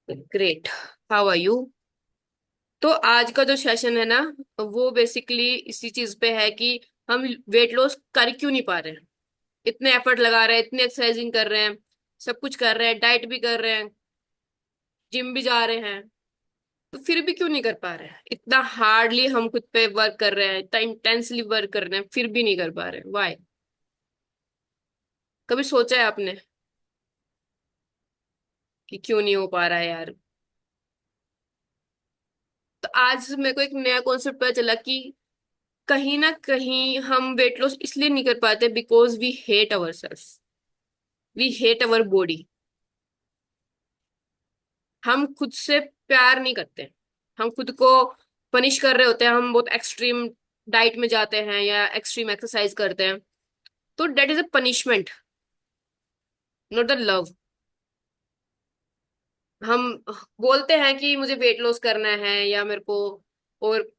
Great. How are you? तो आज का जो सेशन है ना, वो बेसिकली इसी चीज पे है कि हम वेट लॉस कर क्यों नहीं पा रहे हैं। इतने एफर्ट लगा रहे हैं, इतने एक्सरसाइजिंग कर रहे हैं, सब कुछ कर रहे हैं, डाइट भी कर रहे हैं, जिम भी जा रहे हैं, तो फिर भी क्यों नहीं कर पा रहे हैं। इतना हार्डली हम खुद पे वर्क कर रहे हैं, इतना इंटेंसली वर्क कर रहे हैं, फिर भी नहीं कर पा रहे हैं। वाई? कभी सोचा है आपने कि क्यों नहीं हो पा रहा है यार? तो आज मेरे को एक नया कॉन्सेप्ट पता चला कि कहीं ना कहीं हम वेट लॉस इसलिए नहीं कर पाते because we hate our self, we hate our body. हम खुद से प्यार नहीं करते। हम खुद को पनिश कर रहे होते हैं। हम बहुत एक्सट्रीम डाइट में जाते हैं या एक्सट्रीम एक्सरसाइज करते हैं, तो that is a punishment, not the love. हम बोलते हैं कि मुझे वेट लॉस करना है या मेरे को और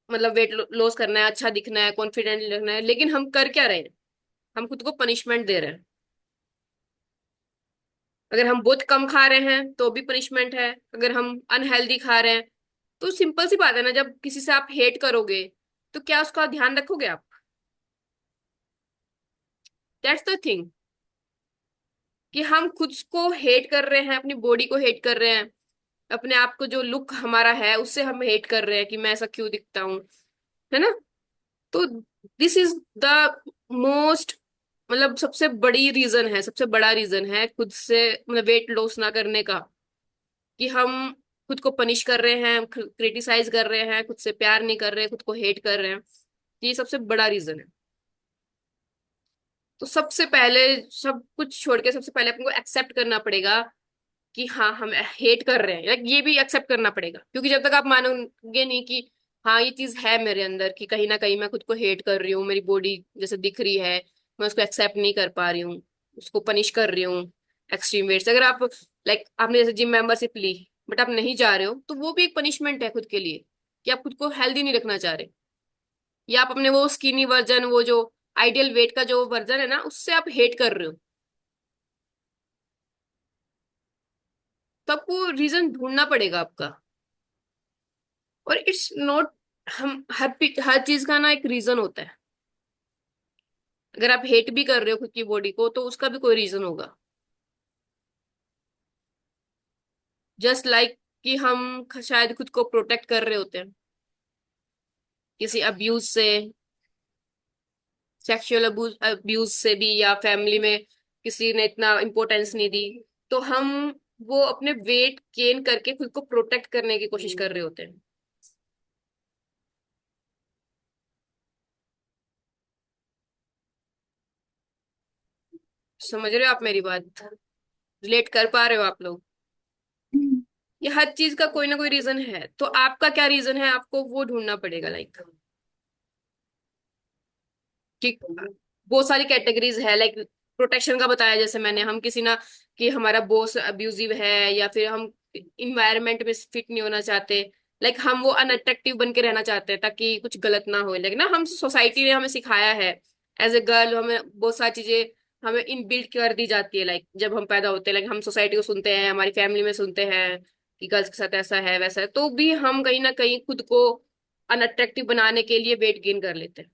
मतलब वेट लॉस करना है, अच्छा दिखना है, कॉन्फिडेंट लगना है, लेकिन हम कर क्या रहे हैं? हम खुद को पनिशमेंट दे रहे हैं। अगर हम बहुत कम खा रहे हैं तो भी पनिशमेंट है। अगर हम अनहेल्दी खा रहे हैं, तो सिंपल सी बात है ना, जब किसी से आप हेट करोगे तो क्या उसका ध्यान रखोगे आप? दैट्स द थिंग, कि हम खुद को हेट कर रहे हैं, अपनी बॉडी को हेट कर रहे हैं, अपने आप को जो लुक हमारा है उससे हम हेट कर रहे हैं कि मैं ऐसा क्यों दिखता हूँ, है ना? तो दिस इज द मोस्ट, मतलब सबसे बड़ी रीजन है, सबसे बड़ा रीजन है खुद से मतलब वेट लॉस ना करने का, कि हम खुद को पनिश कर रहे हैं, क्रिटिसाइज कर रहे हैं, खुद से प्यार नहीं कर रहे, खुद को हेट कर रहे हैं। ये सबसे बड़ा रीजन है। तो सबसे पहले सब कुछ छोड़ के सबसे पहले अपन को एक्सेप्ट करना पड़ेगा कि हाँ हम हेट कर रहे हैं। लाइक ये भी एक्सेप्ट करना पड़ेगा, क्योंकि जब तक आप मानोगे नहीं कि हाँ ये चीज है मेरे अंदर, कि कहीं ना कहीं मैं खुद को हेट कर रही हूँ, मेरी बॉडी जैसे दिख रही है, मैं उसको एक्सेप्ट नहीं कर पा रही हूँ, उसको पनिश कर रही हूँ एक्सट्रीम वेट से। अगर आप लाइक आपने जैसे जिम मेंबरशिप ली बट आप नहीं जा रहे हो, तो वो भी एक पनिशमेंट है खुद के लिए, कि आप खुद को हेल्दी नहीं रखना चाह रहे, या आप अपने वो स्किनी वर्जन, वो जो आइडियल वेट का जो वर्जन है ना, उससे आप हेट कर रहे हो। तो आपको रीजन ढूंढना पड़ेगा आपका। और इट्स नॉट, हम हर चीज का ना एक रीजन होता है। अगर आप हेट भी कर रहे हो खुद की बॉडी को, तो उसका भी कोई रीजन होगा। जस्ट लाइक कि हम शायद खुद को प्रोटेक्ट कर रहे होते हैं किसी अब्यूज से, सेक्सुअल अब्यूज अब्यूज से भी, या फैमिली में किसी ने इतना इम्पोर्टेंस नहीं दी, तो हम वो अपने वेट गेन करके खुद को प्रोटेक्ट करने की कोशिश कर रहे होते हैं। समझ रहे हो आप मेरी बात? रिलेट कर पा रहे हो आप लोग? ये हर चीज का कोई ना कोई रीजन है, तो आपका क्या रीजन है, आपको वो ढूंढना पड़ेगा। लाइक कि बहुत सारी कैटेगरीज है, लाइक प्रोटेक्शन का बताया जैसे मैंने, हम किसी ना कि हमारा बॉस अब्यूजिव है, या फिर हम इन्वायरमेंट में फिट नहीं होना चाहते, लाइक हम वो अनअट्रैक्टिव बन के रहना चाहते हैं ताकि कुछ गलत ना हो। लेकिन ना हम सोसाइटी ने हमें सिखाया है, एज ए गर्ल हमें बहुत सारी चीजें हमें इन बिल्ड कर दी जाती है। लाइक जब हम पैदा होते हैं, लाइक हम सोसाइटी को सुनते हैं, हमारी फैमिली में सुनते हैं कि गर्ल्स के साथ ऐसा है वैसा है, तो भी हम कहीं ना कहीं खुद को अनअट्रैक्टिव बनाने के लिए वेट गेन कर लेते हैं।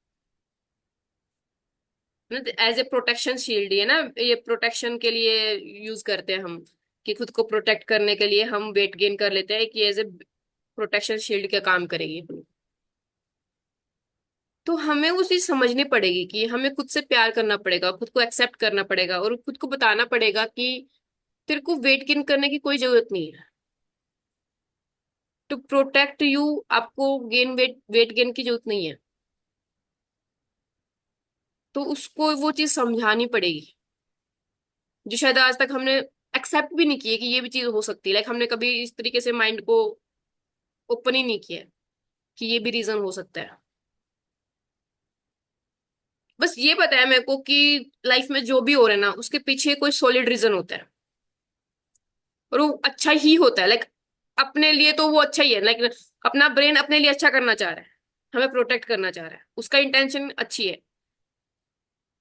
एज ए प्रोटेक्शन शील्ड, ये ना, ये प्रोटेक्शन के लिए यूज करते हैं हम, कि खुद को प्रोटेक्ट करने के लिए हम वेट गेन कर लेते हैं, कि एज ए प्रोटेक्शन शील्ड का काम करेगी। तो हमें वो चीज समझनी पड़ेगी कि हमें खुद से प्यार करना पड़ेगा, खुद को एक्सेप्ट करना पड़ेगा, और खुद को बताना पड़ेगा कि तेरे को वेट गेन करने की कोई जरूरत नहीं है। टू प्रोटेक्ट यू, आपको वेट गेन की जरूरत नहीं है। तो उसको वो चीज समझानी पड़ेगी, जो शायद आज तक हमने एक्सेप्ट भी नहीं किए कि ये भी चीज हो सकती है। लाइक हमने कभी इस तरीके से माइंड को ओपन ही नहीं किया कि ये भी रीजन हो सकता है। बस ये पता है मेरे को कि लाइफ में जो भी हो रहा है ना, उसके पीछे कोई सॉलिड रीजन होता है, और वो अच्छा ही होता है। लाइक अपने लिए तो वो अच्छा ही है, लाइक अपना ब्रेन अपने लिए अच्छा करना चाह रहा है, हमें प्रोटेक्ट करना चाह रहा है, उसका इंटेंशन अच्छी है।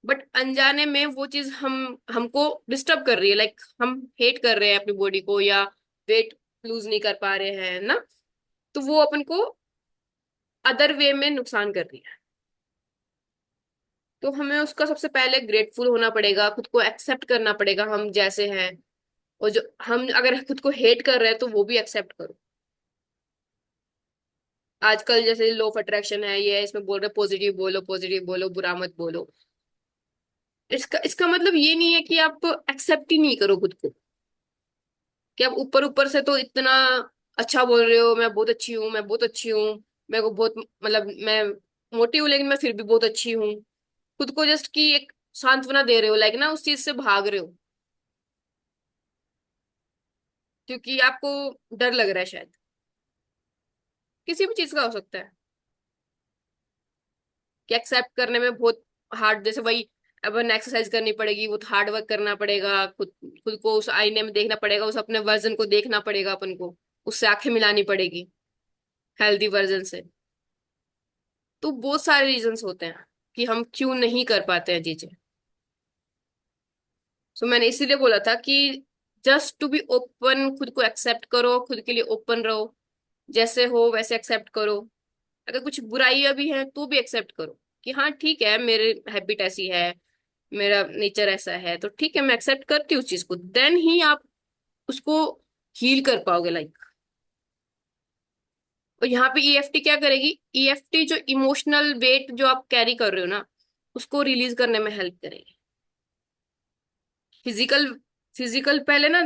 बट अनजाने में वो चीज हमको डिस्टर्ब कर रही है। लाइक हम हेट कर रहे हैं अपनी बॉडी को, या वेट लूज नहीं कर पा रहे हैं ना, तो वो अपन को अदर वे में नुकसान कर रही है। तो हमें उसका सबसे पहले ग्रेटफुल होना पड़ेगा, खुद को एक्सेप्ट करना पड़ेगा हम जैसे हैं। और जो हम अगर खुद को हेट कर रहे हैं तो वो भी एक्सेप्ट करो। आजकल जैसे लॉ ऑफ अट्रैक्शन है, ये है, इसमें बोल रहे पॉजिटिव बोलो, पॉजिटिव बोलो, बुरा मत बोलो। इसका इसका मतलब ये नहीं है कि आप एक्सेप्ट ही नहीं करो खुद को, कि आप ऊपर ऊपर से तो इतना अच्छा बोल रहे हो, मैं बहुत अच्छी हूँ, मैं बहुत अच्छी हूँ, मेरे को बहुत मतलब मैं मोटी हूँ लेकिन मैं फिर भी बहुत अच्छी हूँ। खुद को जस्ट की एक सांत्वना दे रहे हो, लाइक ना उस चीज से भाग रहे हो क्योंकि आपको डर लग रहा है शायद। किसी भी चीज का हो सकता है कि एक्सेप्ट करने में बहुत हार्ड, जैसे वही अपन एक्सरसाइज करनी पड़ेगी, वो हार्ड वर्क करना पड़ेगा, खुद खुद को उस आईने में देखना पड़ेगा, उस अपने वर्जन को देखना पड़ेगा अपन को, उससे आंखें मिलानी पड़ेगी हेल्दी वर्जन से। तो बहुत सारे रीजंस होते हैं कि हम क्यों नहीं कर पाते हैं चीजें। सो मैंने इसीलिए बोला था कि जस्ट टू बी ओपन, खुद को एक्सेप्ट करो, खुद के लिए ओपन रहो, जैसे हो वैसे एक्सेप्ट करो। अगर कुछ बुराइयां भी हैं तो भी एक्सेप्ट करो कि हाँ ठीक है, मेरे हैबिट ऐसी है, मेरा नेचर ऐसा है, तो ठीक है मैं एक्सेप्ट करती हूँ उस चीज को, देन ही आप उसको हील कर पाओगे लाइक। और यहाँ पे ईएफटी क्या करेगी, ईएफटी जो इमोशनल वेट जो आप कैरी कर रहे हो ना, उसको रिलीज करने में हेल्प करेगी। फिजिकल फिजिकल पहले ना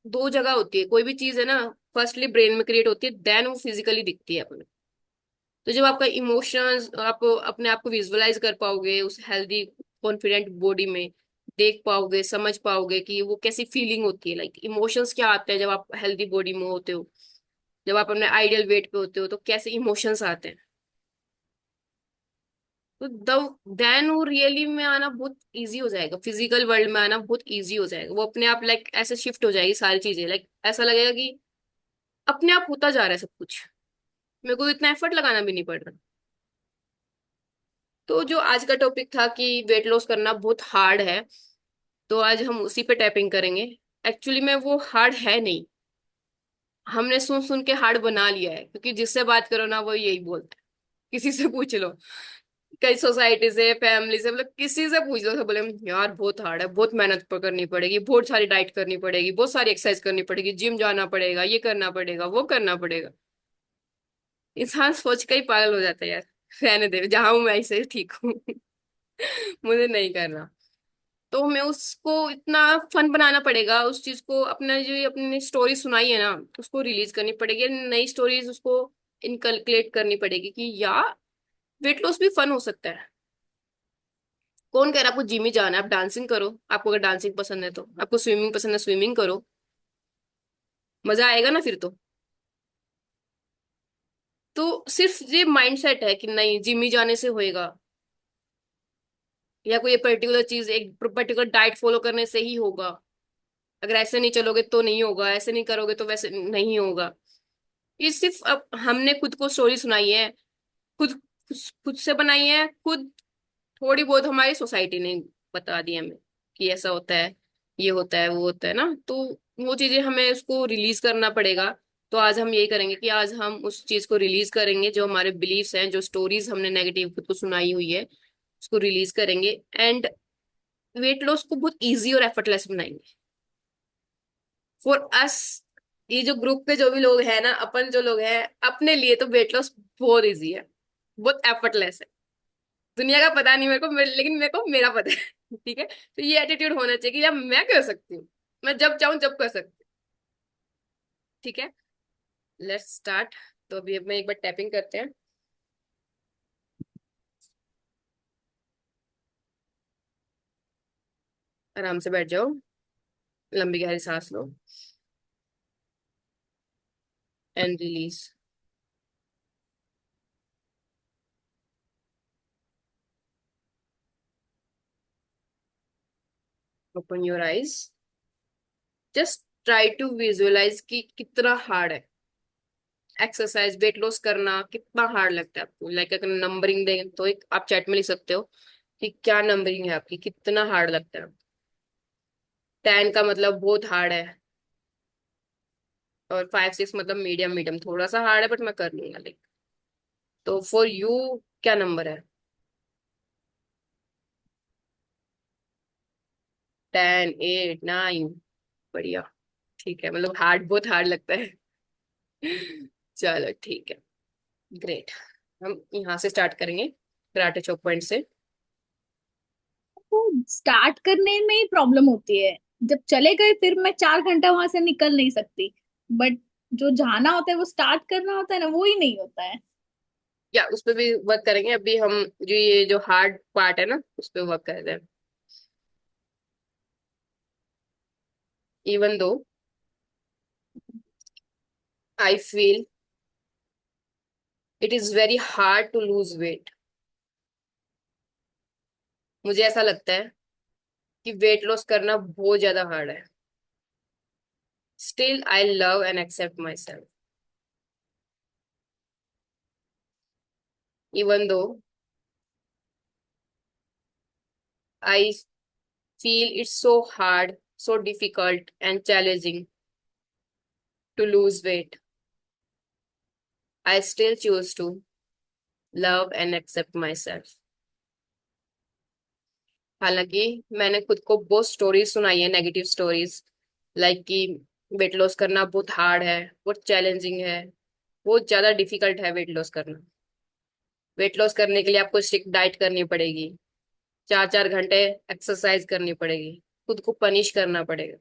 दो जगह होती है कोई भी चीज है ना, फर्स्टली ब्रेन में क्रिएट होती है, देन वो फिजिकली दिखती है अपने। तो जब आपका इमोशंस, आप अपने आप को विजुअलाइज कर पाओगे उस हेल्दी कॉन्फिडेंट बॉडी में, देख पाओगे, समझ पाओगे कि वो कैसी फीलिंग होती है, लाइक इमोशंस क्या आते हैं जब आप हेल्दी बॉडी में होते हो, जब आप अपने आइडियल वेट पे होते हो तो कैसे इमोशंस आते हैं। तो देन वो रियली में आना बहुत इजी हो जाएगा, फिजिकल वर्ल्ड में आना बहुत इजी हो जाएगा, वो अपने आप लाइक ऐसे शिफ्ट हो जाएगी सारी चीजें, लाइक ऐसा लगेगा कि अपने आप होता जा रहा है सब कुछ, मेरे को इतना एफर्ट लगाना भी नहीं पड़ रहा। तो जो आज का टॉपिक था कि वेट लॉस करना बहुत हार्ड है, तो आज हम उसी पे टैपिंग करेंगे। एक्चुअली में वो हार्ड है नहीं, हमने सुन सुन के हार्ड बना लिया है, क्योंकि जिससे बात करो ना वो यही बोलते हैं। किसी से पूछ लो, कई सोसाइटी से, फैमिली से, मतलब किसी से पूछ लो तो बोले यार बहुत हार्ड है, बहुत मेहनत करनी पड़ेगी, बहुत सारी डाइट करनी पड़ेगी, बहुत सारी एक्सरसाइज करनी पड़ेगी, जिम जाना पड़ेगा, ये करना पड़ेगा, वो करना पड़ेगा। इंसान सोच के ही पागल हो जाता है यार। रहने दे, जहां हूं मैं ऐसे ही ठीक हूँ। मुझे नहीं करना। तो हमें उसको इतना फन बनाना पड़ेगा, उस चीज को, अपना जो ये अपनी स्टोरी सुनाई है ना उसको रिलीज करनी पड़ेगी, नई स्टोरीज उसको इनकलकुलेट करनी पड़ेगी कि यार वेट लॉस भी फन हो सकता है। कौन कह रहा है आपको जिम ही जाना है, आप डांसिंग करो, आपको अगर डांसिंग पसंद है तो, आपको स्विमिंग पसंद है स्विमिंग करो, मजा आएगा ना फिर तो। तो सिर्फ ये माइंडसेट है कि नहीं जिम ही जाने से होएगा, या कोई पर्टिकुलर चीज एक पर्टिकुलर डाइट फॉलो करने से ही होगा, अगर ऐसे नहीं चलोगे तो नहीं होगा, ऐसे नहीं करोगे तो वैसे नहीं होगा। ये सिर्फ अब हमने खुद को स्टोरी सुनाई है, खुद खुद से बनाई है, खुद थोड़ी बहुत हमारी सोसाइटी ने बता दी हमें कि ऐसा होता है, ये होता है, वो होता है ना। तो वो चीजें हमें उसको रिलीज करना पड़ेगा। तो आज हम यही करेंगे कि आज हम उस चीज को रिलीज करेंगे, जो हमारे बिलीव्स हैं, जो स्टोरीज हमने नेगेटिव खुद को सुनाई हुई है उसको रिलीज करेंगे, एंड वेट लॉस को बहुत इजी और एफर्टलेस बनाएंगे फॉर अस। ये जो ग्रुप के जो भी लोग हैं ना, अपन जो लोग हैं, अपने लिए तो वेट लॉस बहुत इजी है, बहुत एफर्टलेस है। दुनिया का पता नहीं मेरे को, लेकिन मेरे को मेरा पता है। ठीक है, तो ये एटीट्यूड होना चाहिए कि यार मैं कर सकती हूँ, मैं जब चाहूँ जब कर सकती हूँ। ठीक है, लेट्स स्टार्ट। तो अभी मैं एक बार टैपिंग करते हैं। आराम से बैठ जाओ, लंबी गहरी सांस लो, and release. Open your eyes, just try to visualise कि कितना हार्ड है एक्सरसाइज, वेट लॉस करना कितना हार्ड लगता है आपको। लाइक अगर नंबरिंग दें तो एक आप चैट में लिख सकते हो कि क्या नंबरिंग है आपकी, कितना हार्ड लगता है। 10 का मतलब बहुत हार्ड है, और 5 6 मतलब मीडियम मीडियम, थोड़ा सा हार्ड है बट मैं कर लूंगा लाइक। तो फॉर यू क्या नंबर है? 10 8 9। बढ़िया। ठीक है, मतलब हार्ड, बहुत हार्ड लगता है। चलो ठीक है। ग्रेट। हम यहाँ से स्टार्ट करेंगे, कराटे चौक पॉइंट से। वो स्टार्ट करने में ही प्रॉब्लम होती है। जब चले गए फिर मैं 4 घंटा वहां से निकल नहीं सकती। बट जो जाना होता है वो स्टार्ट करना होता है ना, वो ही नहीं होता है। या उस पर भी वर्क करेंगे अभी हम। जो ये जो हार्ड पार्ट है ना, उस पर वर्क करते हैं। Even though I feel it is very hard to lose weight. मुझे ऐसा लगता है कि वेट लॉस करना बहुत ज्यादा हार्ड है। Still I love and accept my self. Even though I feel it's so hard, so difficult and challenging to lose weight, I still choose to love and accept myself. हालांकि मैंने खुद को बहुत stories सुनाई है, negative stories, like कि weight loss करना बहुत हार्ड है, बहुत चैलेंजिंग है, बहुत ज्यादा डिफिकल्ट है वेट लॉस करना। वेट लॉस करने के लिए आपको स्ट्रिक्ट डाइट करनी पड़ेगी, 4 4 घंटे एक्सरसाइज करनी पड़ेगी, खुद को पनिश करना पड़ेगा।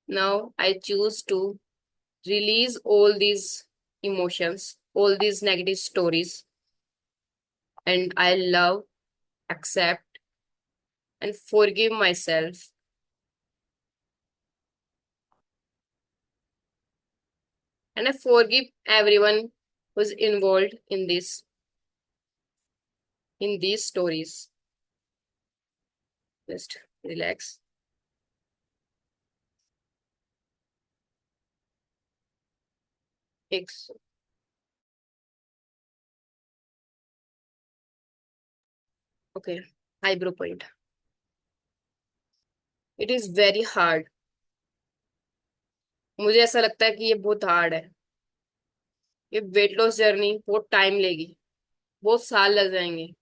Now I choose to release all these emotions, all these negative stories, and I love, accept, and forgive myself. And I forgive everyone who's involved in these stories. Just relax. It's okay. Eyebrow point. It is very hard. मुझे ऐसा लगता है कि ये बहुत hard है। ये weight loss journey बहुत टाइम लेगी, बहुत साल लग जाएंगे,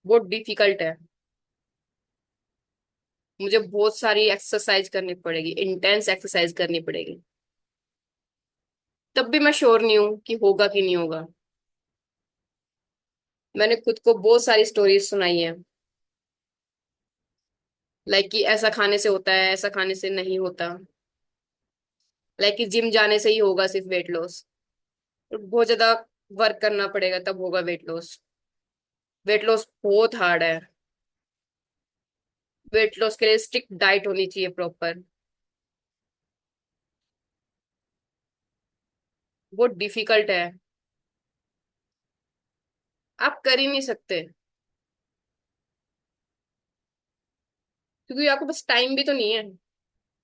बहुत डिफिकल्ट है। मुझे बहुत सारी एक्सरसाइज करनी पड़ेगी, इंटेंस एक्सरसाइज करनी पड़ेगी। तब भी मैं श्योर नहीं हूँ कि होगा कि नहीं होगा। मैंने खुद को बहुत सारी स्टोरीज सुनाई है, लाइक कि ऐसा खाने से होता है, ऐसा खाने से नहीं होता, लाइक कि जिम जाने से ही होगा सिर्फ वेट लॉस। बहुत ज्यादा वर्क करना पड़ेगा तब होगा वेट लॉस। वेट लॉस बहुत हार्ड है। वेट लॉस के लिए स्ट्रिक्ट डाइट होनी चाहिए प्रॉपर। बहुत डिफिकल्ट है, आप कर ही नहीं सकते, क्योंकि आपको बस टाइम भी तो नहीं है।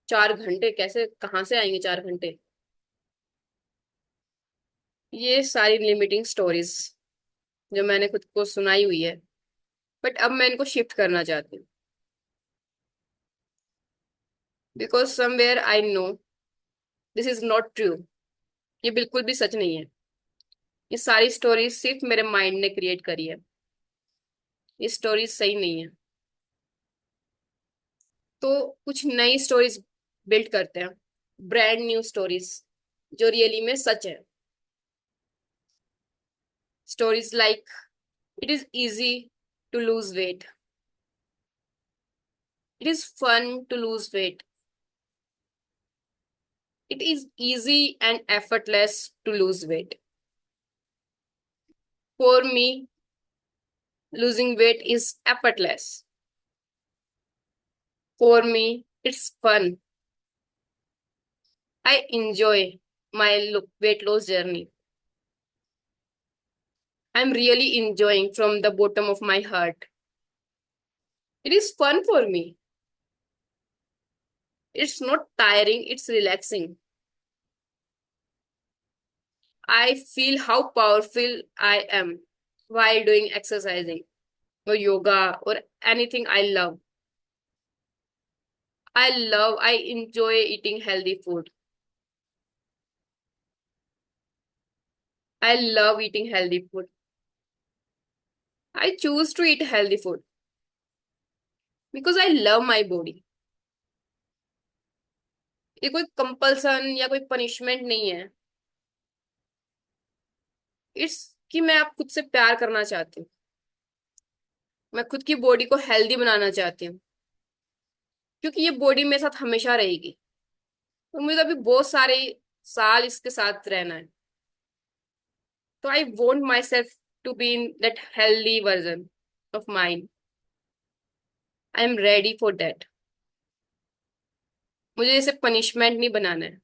4 घंटे कैसे, कहाँ से आएंगे 4 घंटे? ये सारी लिमिटिंग स्टोरीज जो मैंने खुद को सुनाई हुई है, बट अब मैं इनको शिफ्ट करना चाहती हूँ। Because somewhere I know this is not true. ये बिल्कुल भी सच नहीं है। ये सारी स्टोरीज सिर्फ मेरे माइंड ने क्रिएट करी है। ये स्टोरीज सही नहीं है। तो कुछ नई स्टोरीज बिल्ड करते हैं, ब्रांड न्यू स्टोरीज जो रियली में सच है। Stories like it is easy to lose weight, it is fun to lose weight, it is easy and effortless to lose weight. For me, losing weight is effortless. For me, it's fun. I enjoy my weight loss journey. I'm really enjoying from the bottom of my heart. It is fun for me. It's not tiring, it's relaxing. I feel how powerful I am while doing exercising or yoga or anything I love. I enjoy eating healthy food. I love eating healthy food. I choose to eat healthy food because I love my body. ये कोई compulsion या कोई punishment नहीं है। It's कि मैं आप खुद से प्यार करना चाहती हूँ। मैं खुद की बॉडी को हेल्दी बनाना चाहती हूँ क्योंकि ये बॉडी मेरे साथ हमेशा रहेगी। तो मुझे अभी बहुत सारे साल इसके साथ रहना है। तो I want my self to be in that healthy version of mind. I am ready for that. मुझे इसे पनिशमेंट नहीं बनाना है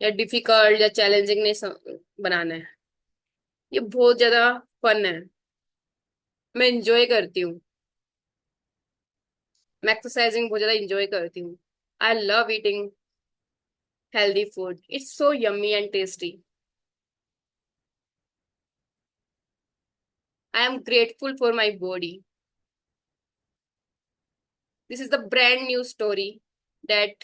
या डिफिकल्ट या चैलेंजिंग नहीं बनाना है। ये बहुत ज्यादा फन है। मैं इंजॉय करती हूँ। मैं एक्सरसाइजिंग बहुत ज्यादा इंजॉय करती हूँ। I love eating healthy food. It's so yummy and tasty. I am grateful for my body. This is the brand new story that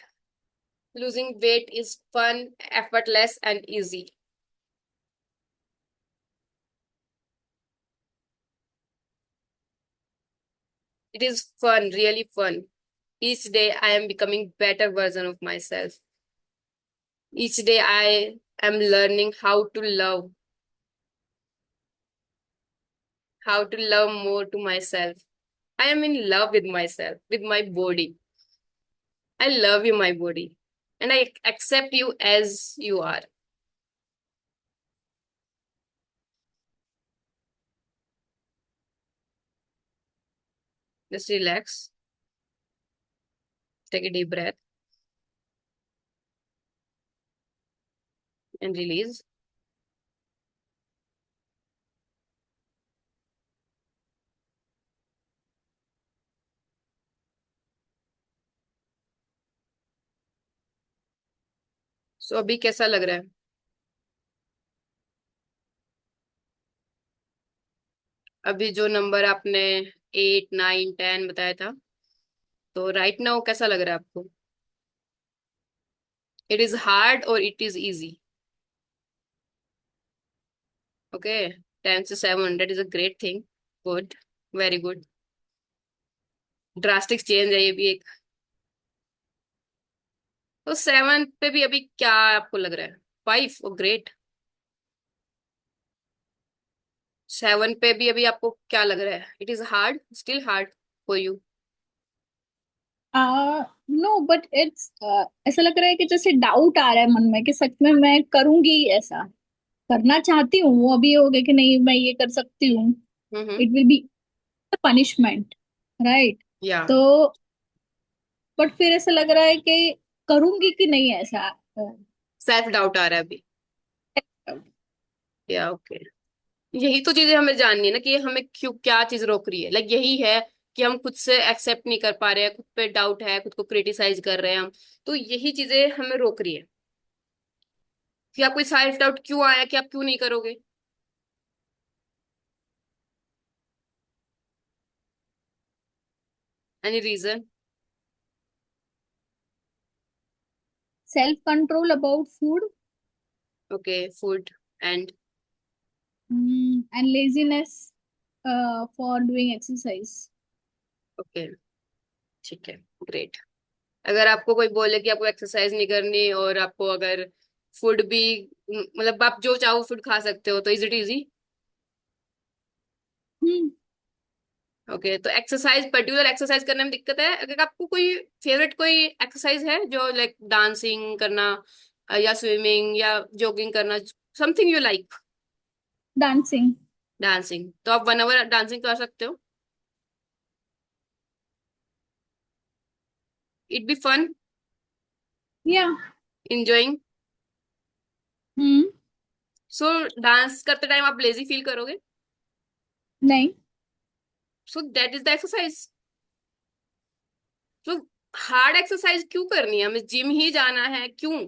losing weight is fun, effortless, and easy. It is fun, really fun. Each day I am becoming better version of myself. Each day I am learning how to love more to myself. I am in love with myself, with my body. I love you, my body. And I accept you as you are. Just relax, take a deep breath, and release. So अभी कैसा लग रहा है? अभी जो number आपने 8 9 10 बताया था, तो राइट नाउ कैसा लग रहा है आपको? इट इज हार्ड और इट इज इजी? ओके। 10 से 700 is a great thing. Good. Very good. Drastic change है ये भी एक। तो 7 पे भी अभी क्या आपको लग रहा है? 5? ओ ग्रेट। 7 पे भी अभी आपको क्या लग रहा है? It is hard, still hard for you? No but it's ऐसा लग रहा है कि जैसे डाउट आ रहा है मन में कि सच में मैं करूंगी ऐसा। करना चाहती हूँ, वो अभी हो गया कि नहीं मैं ये कर सकती हूँ। Hmm. It will be punishment, right? या तो बट फिर ऐसा लग रहा है कि करूंगी कि नहीं ऐसा। सेल्फ डाउट आ रहा है अभी? या ओके। यही तो चीजें हमें जाननी है ना कि हमें क्यों, क्या चीज रोक रही है। लाइक यही है कि हम खुद से एक्सेप्ट नहीं कर पा रहे हैं, खुद पे डाउट है, खुद को क्रिटिसाइज कर रहे हैं हम। तो यही चीजें हमें रोक रही है कि आपको सेल्फ डाउट क्यों आया, कि आप क्यों नहीं करोगे। Any reason? Self control about food okay, food and? And laziness for doing exercise. Okay, ठीक है, ग्रेट। अगर आपको कोई बोले कि आपको एक्सरसाइज नहीं करनी और आपको अगर फूड भी, मतलब आप जो चाहो फूड खा सकते हो, तो is it easy? Hmm. Okay, तो एक्सरसाइज, पर्टिकुलर एक्सरसाइज करने में दिक्कत है? अगर आपको कोई फेवरेट कोई एक्सरसाइज है जो लाइक डांसिंग करना, या स्विमिंग या जॉगिंग करना, something you like? Dancing. Dancing, तो आप 1 आवर डांसिंग कर सकते हो। इट बी फन, या। इंजॉइंग। हम्म। सो डांस करते टाइम आप लेजी फील करोगे? नहीं। So that is the exercise. तो हार्ड एक्सरसाइज क्यों करनी है? हमें जिम ही जाना है, क्यों?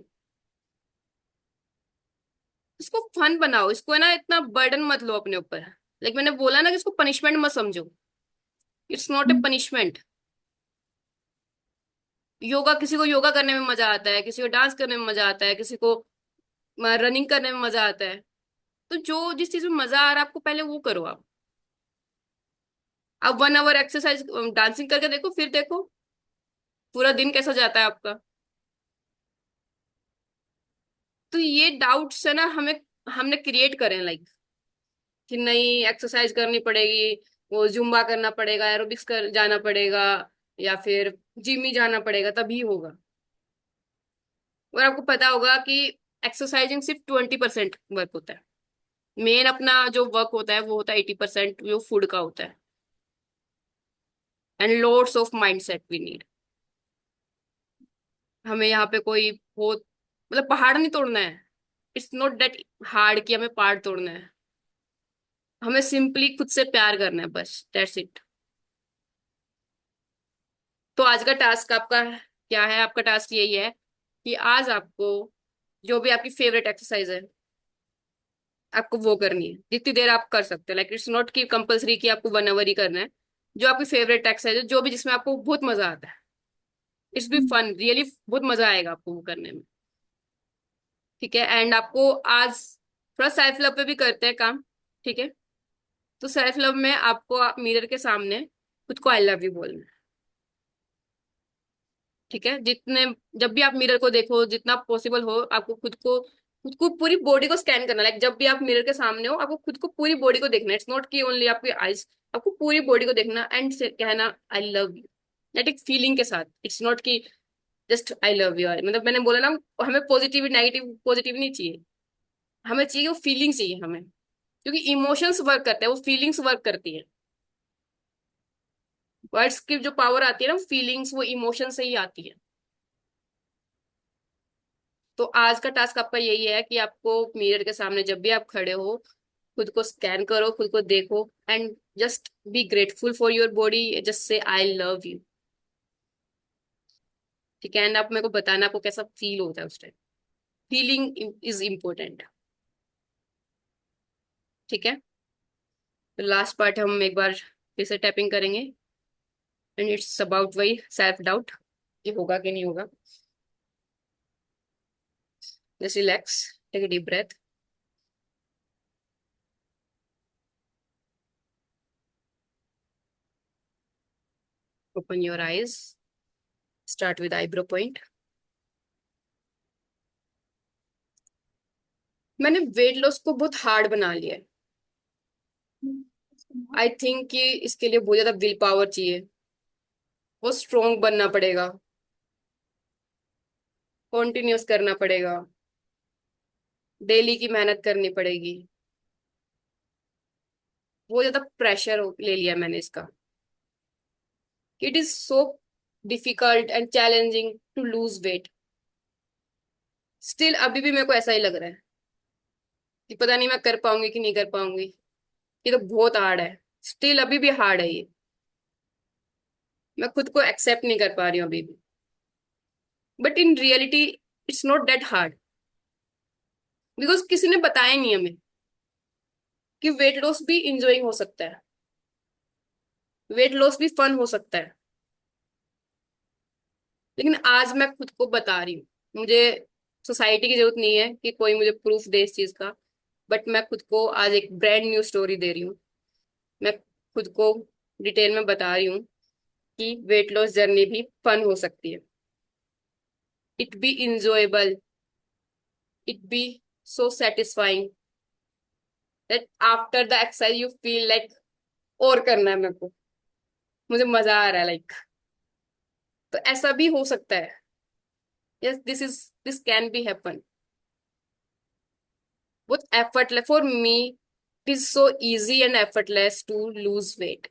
इसको फन बनाओ, इसको है ना इतना बर्डन मत लो अपने ऊपर। लाइक मैंने बोला ना कि इसको पनिशमेंट मत समझो। It's not a hmm. Punishment. Yoga, किसी को योगा करने में मजा आता है, किसी को डांस करने में मजा आता है, किसी को रनिंग करने में मजा आता है। तो जो जिस चीज में मजा आ रहा है आपको, पहले वो करो आप 1 आवर एक्सरसाइज डांसिंग करके देखो, फिर देखो पूरा दिन कैसा जाता है आपका। तो ये डाउट्स है ना, हमें हमने क्रिएट करें, लाइक कि नहीं एक्सरसाइज करनी पड़ेगी, वो जुम्बा करना पड़ेगा, एरोबिक्स कर जाना पड़ेगा, या फिर जिम ही जाना पड़ेगा तभी होगा। और आपको पता होगा कि एक्सरसाइजिंग सिर्फ 20% वर्क होता है। मेन अपना जो वर्क होता है वो होता है 80%, जो फूड का होता है। And loads of mind set we need. हमें यहाँ पे कोई बहुत मतलब पहाड़ नहीं तोड़ना है। इट्स नॉट दैट हार्ड कि हमें पहाड़ तोड़ना है। हमें सिंपली खुद से प्यार करना है, बस दैट्स इट। तो आज का टास्क आपका क्या है? आपका टास्क यही है कि आज आपको जो भी आपकी फेवरेट एक्सरसाइज है, आपको वो करनी है जितनी देर आप कर सकते हो। लाइक इट्स नॉट कि कंपलसरी कि आपको 1 आवर ही करना है। जो आपकी फेवरेट एक्सरसाइज है, जो भी जिसमें आपको बहुत मजा आता है, इट्स बी फन रियली, बहुत मजा आएगा आपको वो करने में। ठीक है। एंड आपको आज थोड़ा सेल्फ लव पे भी करते हैं काम। ठीक है। तो सेल्फ लव में आपको मिरर के सामने खुद को आई लव यू बोलना है। ठीक है। जितने जब भी आप मिरर को देखो, जितना पॉसिबल हो आपको खुद को पूरी बॉडी को स्कैन करना। लाइक जब भी आप मिरर के सामने हो, आपको खुद को पूरी बॉडी को देखना। इट्स नॉट कि ओनली आपकी आईज, आपको पूरी बॉडी को देखना एंड कहना आई लव यू। दैट एक फीलिंग के साथ। इट्स नॉट कि जस्ट आई लव यू, मतलब मैंने बोला ना, हमें पॉजिटिव नेगेटिव पॉजिटिव नहीं चाहिए। हमें चाहिए वो फीलिंग चाहिए हमें। क्योंकि इमोशंस वर्क करते हैं, वो फीलिंग्स वर्क करती है। वर्ड्स की जो पावर आती है ना, वो फीलिंग्स, वो इमोशन से ही आती है। तो आज का टास्क आपका यही है कि आपको मिरर के सामने जब भी आप खड़े हो, खुद को स्कैन करो, खुद को देखो and just be grateful for your body, just say I love you. ठीक है। एंड आप मेरे को बताना आपको कैसा फील होता है उस टाइम। Feeling is important. ठीक है। तो लास्ट पार्ट हम एक बार फिर से टैपिंग करेंगे। एंड इट्स अबाउट वही सेल्फ डाउट, ये होगा कि नहीं होगा। Just relax, take a deep breath. Open your eyes. Start with eyebrow point. मैंने वेट लॉस को बहुत हार्ड बना लिया है। आई थिंक कि इसके लिए बहुत ज्यादा विल पावर चाहिए। बहुत स्ट्रोंग बनना पड़ेगा, कॉन्टिन्यूस करना पड़ेगा, डेली की मेहनत करनी पड़ेगी। बहुत ज्यादा प्रेशर ले लिया मैंने इसका। It is so difficult and challenging to lose weight. Still अभी भी मेरे को ऐसा ही लग रहा है कि पता नहीं मैं कर पाऊंगी कि नहीं कर पाऊंगी। ये तो बहुत हार्ड है। स्टिल अभी भी हार्ड है ये। मैं खुद को एक्सेप्ट नहीं कर पा रही हूँ अभी भी। But in reality it's not that hard. Because किसी ने बताया नहीं हमें कि वेट लॉस भी इंजॉइंग हो सकता है, वेट लॉस भी फन हो सकता है। लेकिन आज मैं खुद को बता रही हूँ। मुझे सोसाइटी की जरूरत नहीं है कि कोई मुझे प्रूफ दे इस चीज का। बट मैं खुद को आज एक ब्रांड न्यू स्टोरी दे रही हूँ। मैं खुद को डिटेल में बता रही हूँ कि वेट लॉस जर्नी भी फन हो सकती है। It be enjoyable, it be so satisfying that after the exercise you feel like और करना है मेरे को, मुझे मजा आ रहा है लाइक। तो ऐसा भी हो सकता है। Yes, this can be happen. बहुत effortless for me. It is so easy and effortless to lose weight.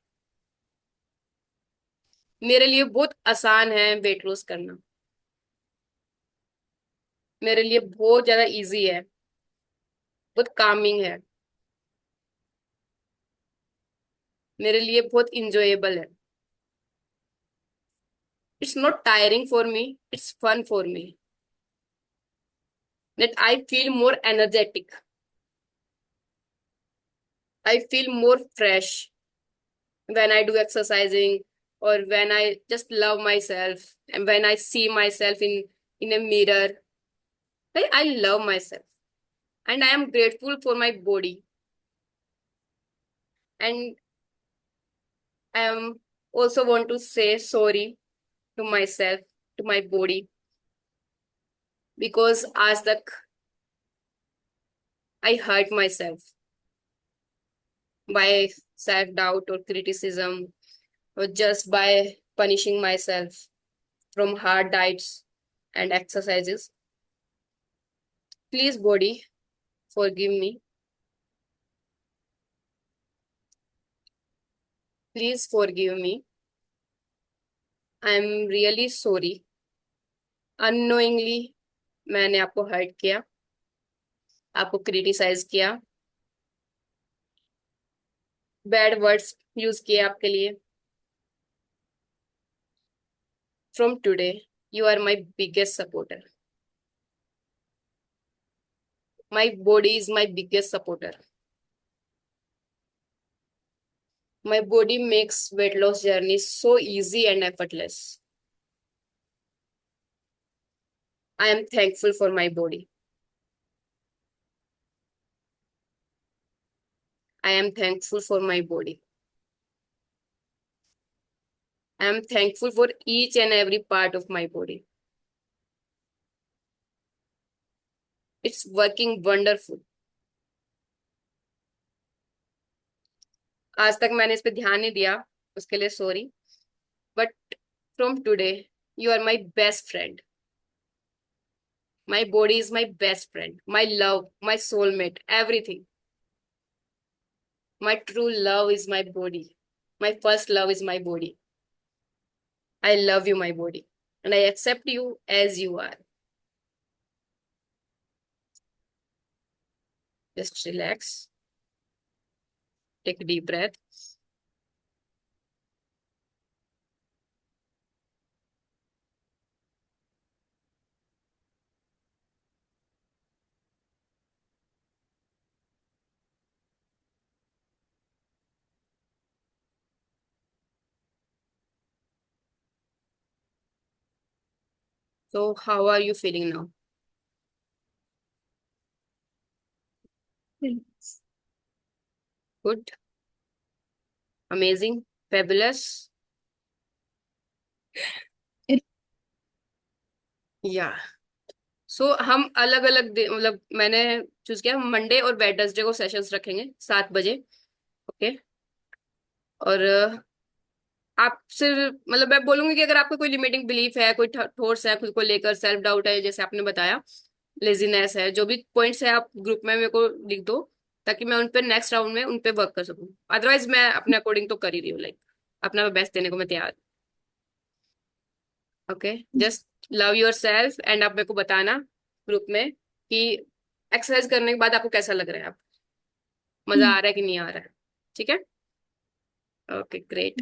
मेरे लिए बहुत आसान है वेट लॉस करना। मेरे लिए बहुत ज्यादा इजी है, बहुत कामिंग है, मेरे लिए बहुत इंजॉयबल है। It's not tiring for me, it's fun for me. That I feel more energetic, I feel more fresh when I do exercising, और when I just love myself and when I see myself in a mirror, like I love myself and I am grateful for my body, and I am also want to say sorry to myself, to my body, because आज तक I hurt myself by self doubt or criticism, or just by punishing myself from hard diets and exercises. Please, body, forgive me. Please forgive me. I am really sorry. Unknowingly मैंने आपको hurt किया, आपको criticise किया, bad words use किए आपके लिए. From today you are my biggest supporter. My body is my biggest supporter. My body makes weight loss journey so easy and effortless. I am thankful for my body. I am thankful for my body. I am thankful for each and every part of my body. It's working wonderful. आज तक मैंने इस पे ध्यान नहीं दिया, उसके लिए sorry. But from today you are my best friend. My body is my best friend, my love, my soulmate, everything. My true love is my body. My first love is my body. I love you, my body, and I accept you as you are. Just relax. Take a deep breath. So, how are you feeling now? Good, amazing, fabulous. या हम अलग अलग मतलब मैंने choose किया, हम Monday और Wednesday को सेशंस रखेंगे 7 बजे. ओके. और आप सिर्फ मतलब मैं बोलूंगी कि अगर आपको कोई लिमिटिंग बिलीफ है, कोई थॉट्स है खुद को लेकर, सेल्फ डाउट है जैसे आपने बताया, लेजीनेस है, जो भी पॉइंट्स है आप ग्रुप में मेरे को लिख दो, ताकि मैं उन पे नेक्स्ट राउंड में उन पे वर्क कर सकूं. अदरवाइज मैं अपने अकॉर्डिंग तो कर ही रही हूँ, लाइक अपना बेस्ट देने को मैं तैयार. Okay. Just love your self and आप मेरे को बताना ग्रुप में कि एक्सरसाइज करने के बाद आपको कैसा लग रहा है, आप मजा आ रहा है कि नहीं आ रहा है. ठीक है. Okay, great.